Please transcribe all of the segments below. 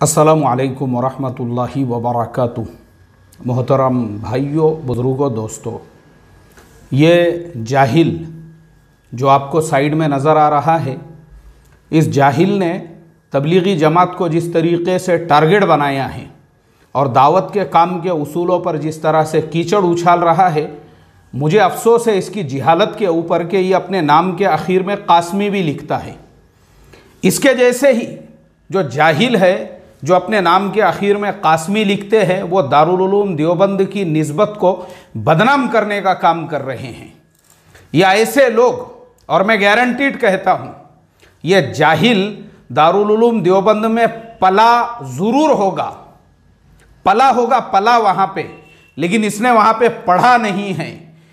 अस्सलामुअलैकुम वरहमतुल्लाहि वबरकातुहू। मोहतरम भाइयों, बुज़ुर्गों, दोस्तों, ये जाहिल जो आपको साइड में नज़र आ रहा है, इस जाहिल ने तबलीगी जमात को जिस तरीके से टारगेट बनाया है और दावत के काम के उसूलों पर जिस तरह से कीचड़ उछाल रहा है, मुझे अफसोस है इसकी जिहालत के ऊपर के ये अपने नाम के आखिर में कासमी भी लिखता है। इसके जैसे ही जो जाहिल है, जो अपने नाम के आखिर में कासमी लिखते हैं, वो दारुल उलूम देवबंद की निस्बत को बदनाम करने का काम कर रहे हैं। या ऐसे लोग, और मैं गारंटीड कहता हूँ, ये जाहिल दारुल उलूम देवबंद में पला ज़रूर होगा, पला वहाँ पे, लेकिन इसने वहाँ पे पढ़ा नहीं है।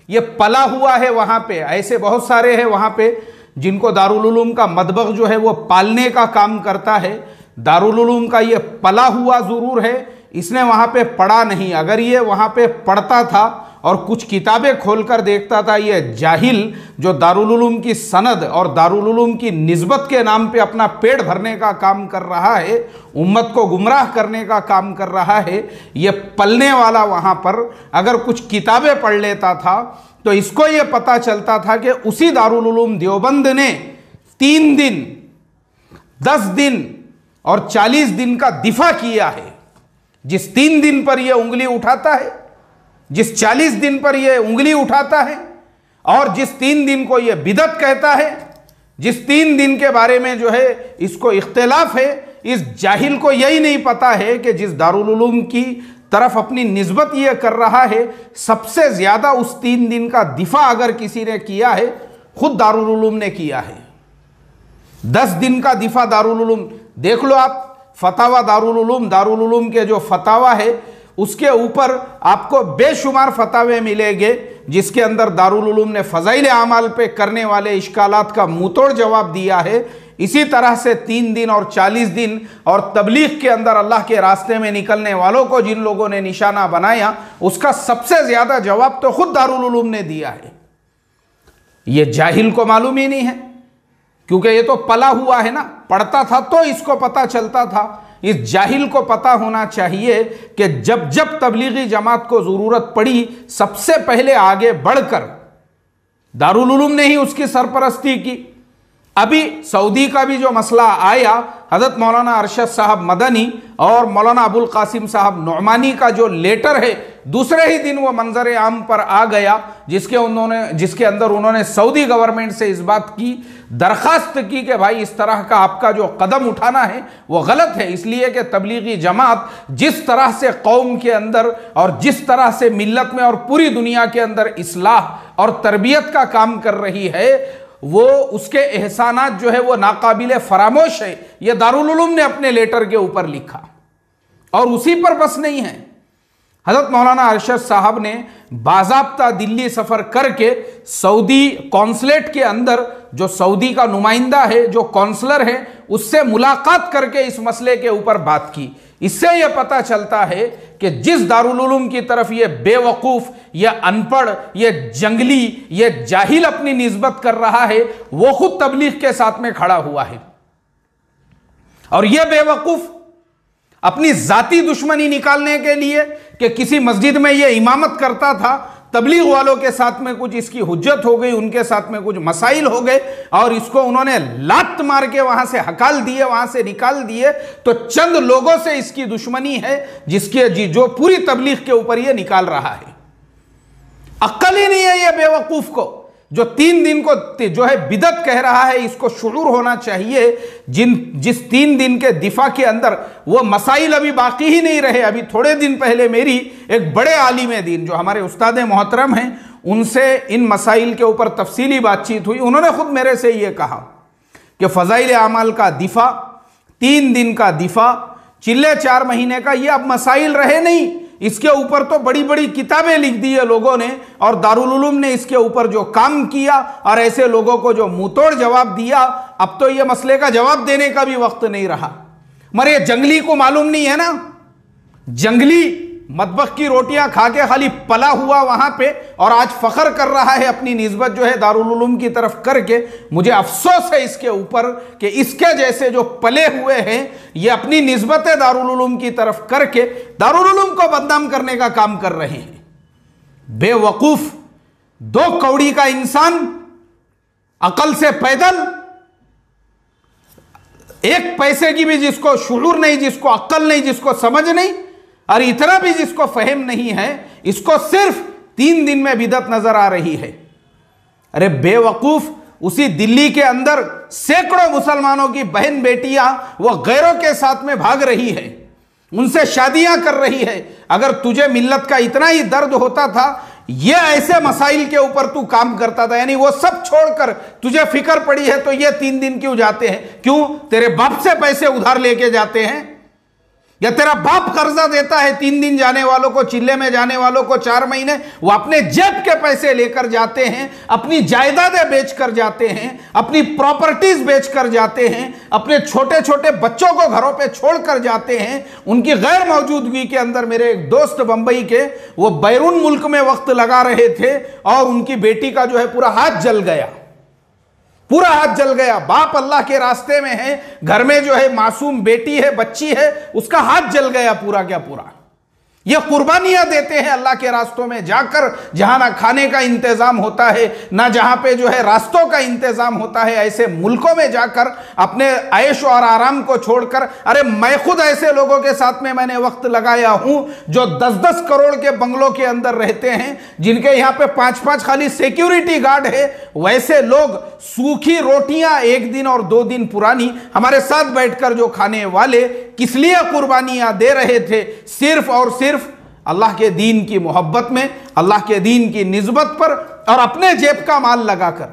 ये पला हुआ है वहाँ पे। ऐसे बहुत सारे हैं वहाँ पे जिनको दारुल उलूम का मदबग जो है वो पालने का काम करता है। दारुल उलूम का ये पला हुआ ज़रूर है, इसने वहाँ पे पढ़ा नहीं। अगर ये वहाँ पे पढ़ता था और कुछ किताबें खोलकर देखता था, ये जाहिल जो दारुल उलूम की सनद और दारुल उलूम की निस्बत के नाम पे अपना पेट भरने का काम कर रहा है, उम्मत को गुमराह करने का काम कर रहा है, ये पलने वाला वहाँ पर अगर कुछ किताबें पढ़ लेता था तो इसको ये पता चलता था कि उसी दारुल उलूम देवबंद ने 3 दिन, 10 दिन और 40 दिन का दिफा किया है। जिस 3 दिन पर यह उंगली उठाता है, जिस 40 दिन पर यह उंगली उठाता है, और जिस 3 दिन को यह बिदत कहता है, जिस 3 दिन के बारे में जो है इसको इख्तिलाफ है, इस जाहिल को यही नहीं पता है कि जिस दारुल उलूम की तरफ अपनी निस्बत यह कर रहा है, सबसे ज्यादा उस 3 दिन का दिफा अगर किसी ने किया है, खुद दारुल उलूम ने किया है। 10 दिन का दिफा दारुल उलूम, देख लो आप फतावा दारुल उलूम के जो फतावा है उसके ऊपर आपको बेशुमार फतावे मिलेंगे, जिसके अंदर दारुल उलूम ने फ़ज़ाइल आमाल पे करने वाले इश्कालात का मुंहतोड़ जवाब दिया है। इसी तरह से 3 दिन और 40 दिन और तबलीग के अंदर अल्लाह के रास्ते में निकलने वालों को जिन लोगों ने निशाना बनाया, उसका सबसे ज्यादा जवाब तो खुद दारुल उलूम ने दिया है। यह जाहिल को मालूम ही नहीं है, क्योंकि ये तो पला हुआ है ना, पढ़ता था तो इसको पता चलता था। इस जाहिल को पता होना चाहिए कि जब जब तबलीगी जमात को जरूरत पड़ी, सबसे पहले आगे बढ़कर दारुल उलूम ने ही उसकी सरपरस्ती की। अभी सऊदी का भी जो मसला आया, हजरत मौलाना अरशद साहब मदनी और मौलाना अबुल कासिम साहब नौमानी का जो लेटर है, दूसरे ही दिन वो मंजर आम पर आ गया, जिसके अंदर उन्होंने सऊदी गवर्नमेंट से इस बात की दरखास्त की कि भाई इस तरह का आपका जो कदम उठाना है वो गलत है, इसलिए कि तबलीगी जमात जिस तरह से कौम के अंदर और जिस तरह से मिल्लत में और पूरी दुनिया के अंदर इस्लाह और तरबियत का काम कर रही है, वो उसके एहसानात जो है वो नाकाबिले फरामोश है। ये दारुल उलूम ने अपने लेटर के ऊपर लिखा। और उसी पर बस नहीं है, हजरत मौलाना अरशद साहब ने बाज़ाब्ता दिल्ली सफ़र करके सऊदी कौंसलेट के अंदर जो सऊदी का नुमाइंदा है, जो कौंसलर है, उससे मुलाकात करके इस मसले के ऊपर बात की। इससे यह पता चलता है कि जिस दारुल उलूम की तरफ ये बेवकूफ़, ये अनपढ़, ये जंगली, ये जाहिल अपनी निस्बत कर रहा है, वो खुद तबलीग के साथ में खड़ा हुआ है। और यह बेवकूफ़ अपनी जाती दुश्मनी निकालने के लिए कि किसी मस्जिद में यह इमामत करता था, तबलीग वालों के साथ में कुछ इसकी हुज्जत हो गई, उनके साथ में कुछ मसाइल हो गए और इसको उन्होंने लात मार के वहां से हकाल दिए, वहां से निकाल दिए, तो चंद लोगों से इसकी दुश्मनी है जो पूरी तबलीग के ऊपर ये निकाल रहा है। अक्ल ही नहीं है ये बेवकूफ को, जो 3 दिन को जो है बिदत कह रहा है। इसको शुऊर होना चाहिए जिस 3 दिन के दिफा के अंदर वो मसाइल अभी बाकी ही नहीं रहे। अभी थोड़े दिन पहले मेरी एक बड़े आलिम दीन जो हमारे उस्ताद मोहतरम हैं, उनसे इन मसाइल के ऊपर तफसीली बातचीत हुई। उन्होंने खुद मेरे से ये कहा कि फ़ज़ाइल आमाल का दिफा, 3 दिन का दिफा, चिल्ले 4 महीने का, ये अब मसाइल रहे नहीं। इसके ऊपर तो बड़ी बड़ी किताबें लिख दी है लोगों ने, और दारुल उलूम ने इसके ऊपर जो काम किया और ऐसे लोगों को जो मुंहतोड़ जवाब दिया, अब तो ये मसले का जवाब देने का भी वक्त नहीं रहा। मगर ये जंगली को मालूम नहीं है ना, जंगली मतबख की रोटियां खा के खाली पला हुआ वहां पे, और आज फख्र कर रहा है अपनी निस्बत जो है दारुल उलूम की तरफ करके। मुझे अफसोस है इसके ऊपर कि इसके जैसे जो पले हुए हैं ये अपनी निस्बत दारुल उलूम की तरफ करके दारुल उलूम को बदनाम करने का काम कर रहे हैं। बेवकूफ, दो कौड़ी का इंसान, अकल से पैदल, एक पैसे की भी जिसको शुऊर नहीं, जिसको अक्ल नहीं, जिसको समझ नहीं, और इतना भी जिसको फहम नहीं है, इसको सिर्फ 3 दिन में बिदअत नजर आ रही है। अरे बेवकूफ, उसी दिल्ली के अंदर सैकड़ों मुसलमानों की बहन बेटियां वो गैरों के साथ में भाग रही है, उनसे शादियां कर रही है। अगर तुझे मिल्लत का इतना ही दर्द होता था, ये ऐसे मसाइल के ऊपर तू काम करता था, यानी वो सब छोड़कर तुझे फिक्र पड़ी है, तो ये 3 दिन क्यों जाते हैं? क्यों? तेरे बाप से पैसे उधार लेके जाते हैं, या तेरा बाप कर्जा देता है 3 दिन जाने वालों को, चिल्ले में जाने वालों को 4 महीने, वो अपने जेब के पैसे लेकर जाते हैं, अपनी जायदादें बेचकर जाते हैं, अपनी प्रॉपर्टीज बेचकर जाते हैं, अपने छोटे छोटे बच्चों को घरों पे छोड़कर जाते हैं। उनकी गैर मौजूदगी के अंदर मेरे एक दोस्त बंबई के, वो बैरून मुल्क में वक्त लगा रहे थे और उनकी बेटी का जो है पूरा हाथ जल गया, पूरा हाथ जल गया। बाप अल्लाह के रास्ते में है, घर में जो है मासूम बेटी है, बच्ची है, उसका हाथ जल गया पूरा क्या पूरा। ये कुर्बानियां देते हैं अल्लाह के रास्तों में जाकर, जहां ना खाने का इंतजाम होता है, ना जहां पे जो है रास्तों का इंतजाम होता है, ऐसे मुल्कों में जाकर अपने ऐश और आराम को छोड़कर। अरे मैं खुद ऐसे लोगों के साथ में मैंने वक्त लगाया हूं जो 10-10 करोड़ के बंगलों के अंदर रहते हैं, जिनके यहां पे 5-5 खाली सिक्योरिटी गार्ड है। वैसे लोग सूखी रोटियां 1 दिन और 2 दिन पुरानी हमारे साथ बैठकर जो खाने वाले किस लिए कुर्बानियां दे रहे थे? सिर्फ और सिर्फ अल्लाह के दीन की मोहब्बत में, अल्लाह के दीन की निस्बत पर, और अपने जेब का माल लगाकर।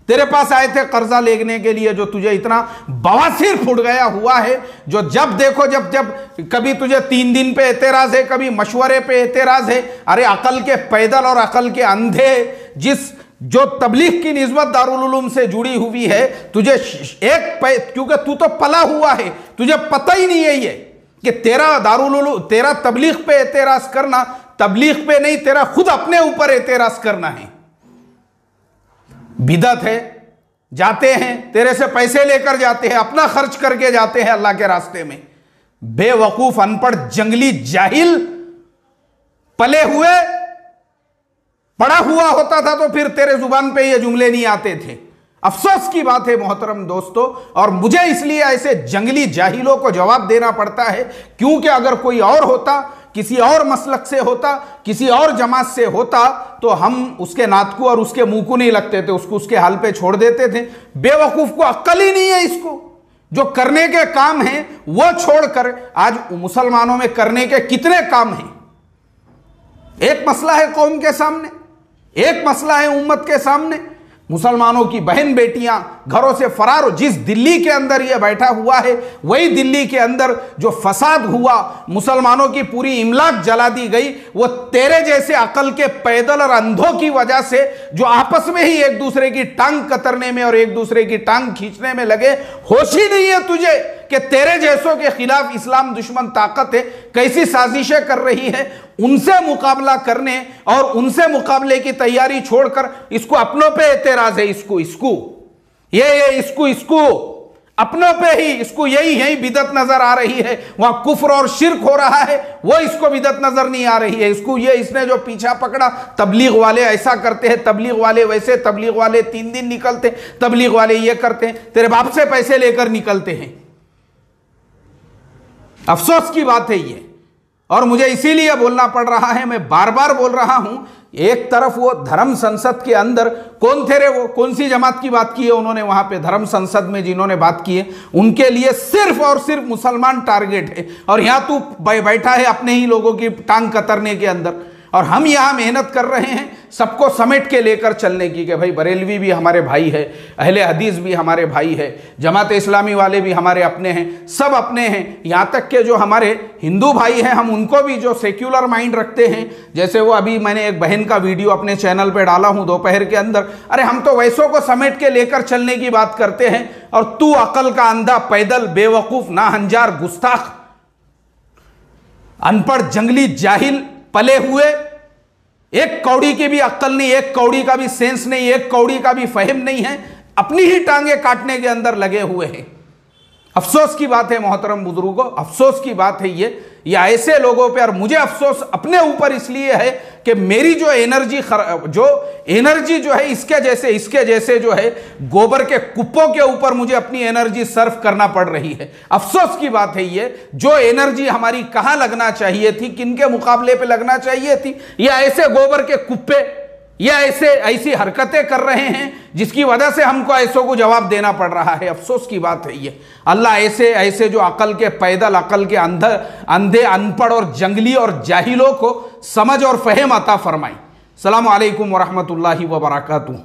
तेरे पास आए थे कर्जा लेने के लिए, जो तुझे इतना बवासीर फुट गया हुआ है, जो जब देखो जब कभी तुझे 3 दिन पे एतराज है, कभी मशवरे पे एतराज है। अरे अकल के पैदल और अकल के अंधे, जो तबलीग की निस्बत दारुल उलूम से जुड़ी हुई है, तुझे क्योंकि तू तो पला हुआ है, तुझे पता ही नहीं है ये कि तेरा दारुल उलूम, तेरा तबलीग पे एतराज करना, तबलीग पे नहीं, तेरा खुद अपने ऊपर एतराज करना है, बिदअत है। जाते हैं, तेरे से पैसे लेकर जाते हैं, अपना खर्च करके जाते हैं अल्लाह के रास्ते में। बेवकूफ, अनपढ़, जंगली, जाहिल, पले हुए, पढ़ा हुआ होता था तो फिर तेरे जुबान पे ये जुमले नहीं आते थे। अफसोस की बात है मोहतरम दोस्तों, और मुझे इसलिए ऐसे जंगली जाहिलों को जवाब देना पड़ता है, क्योंकि अगर कोई और होता, किसी और मसलक से होता, किसी और जमात से होता, तो हम उसके नातकू और उसके मुंह को नहीं लगते थे, उसको उसके हाल पे छोड़ देते थे। बेवकूफ को अक्ल ही नहीं है, इसको जो करने के काम हैं वो छोड़कर आज मुसलमानों में करने के कितने काम हैं। एक मसला है कौम के सामने, एक मसला है उम्मत के सामने। मुसलमानों की बहन बेटियां घरों से फरार हो। जिस दिल्ली के अंदर यह बैठा हुआ है, वही दिल्ली के अंदर जो फसाद हुआ, मुसलमानों की पूरी इमलाक जला दी गई, वो तेरे जैसे अकल के पैदल और अंधों की वजह से, जो आपस में ही एक दूसरे की टांग कतरने में और एक दूसरे की टांग खींचने में लगे। होश ही नहीं है तुझे कि तेरे जैसों के खिलाफ इस्लाम दुश्मन ताकत है, कैसी साजिशें कर रही है। उनसे मुकाबला करने और उनसे मुकाबले की तैयारी छोड़कर इसको अपनों पे एतराज है, इसको अपनों पे ही, इसको यही बिदअत नजर आ रही है। वहां कुफ्र और शिर्क हो रहा है, वो इसको बिदअत नजर नहीं आ रही है। इसने जो पीछा पकड़ा, तबलीग वाले ऐसा करते हैं, तबलीग वाले वैसे, तबलीग वाले 3 दिन निकलते, तबलीग वाले ये करते हैं, तेरे बाप से पैसे लेकर निकलते हैं। अफसोस की बात है ये, और मुझे इसीलिए बोलना पड़ रहा है, मैं बार बार बोल रहा हूं। एक तरफ वो धर्म संसद के अंदर कौन थे रे, वो कौन सी जमात की बात की है उन्होंने वहां पे धर्म संसद में, जिन्होंने बात की है उनके लिए सिर्फ और सिर्फ मुसलमान टारगेट है, और यहां तू बैठा है अपने ही लोगों की टांग कतरने के अंदर। और हम यहां मेहनत कर रहे हैं सबको समेट के लेकर चलने की, कि भाई बरेलवी भी हमारे भाई है, अहले हदीस भी हमारे भाई है, जमात इस्लामी वाले भी हमारे अपने हैं, सब अपने हैं। यहाँ तक के जो हमारे हिंदू भाई हैं, हम उनको भी जो सेक्युलर माइंड रखते हैं, जैसे वो अभी मैंने एक बहन का वीडियो अपने चैनल पे डाला हूँ दोपहर के अंदर, अरे हम तो वैसों को समेट के लेकर चलने की बात करते हैं, और तू अकल का अंधा, पैदल, बेवकूफ़, नाहंजार, गुस्ताख, अनपढ़ जंगली जाहिल पले हुए, एक कौड़ी की भी अक्ल नहीं, एक कौड़ी का भी सेंस नहीं, एक कौड़ी का भी फहम नहीं है, अपनी ही टांगे काटने के अंदर लगे हुए हैं। अफसोस की बात है मोहतरम बुजुर्गों, अफसोस की बात है ये ऐसे लोगों पे। और मुझे अफसोस अपने ऊपर इसलिए है कि मेरी जो एनर्जी जो है इसके जैसे जो है गोबर के कुप्पों के ऊपर मुझे अपनी एनर्जी सर्व करना पड़ रही है। अफसोस की बात है ये, जो एनर्जी हमारी कहां लगना चाहिए थी, किनके मुकाबले पे लगना चाहिए थी, या ऐसे गोबर के कुप्पे या ऐसी हरकतें कर रहे हैं जिसकी वजह से हमको ऐसों को जवाब देना पड़ रहा है। अफसोस की बात है ये। अल्लाह ऐसे जो अकल के पैदल, अकल के अंधे, अनपढ़ और जंगली और जाहिलों को समझ और फहम अता फरमाए। अस्सलामु अलैकुम वरहमतुल्लाहि वबरकातुहू।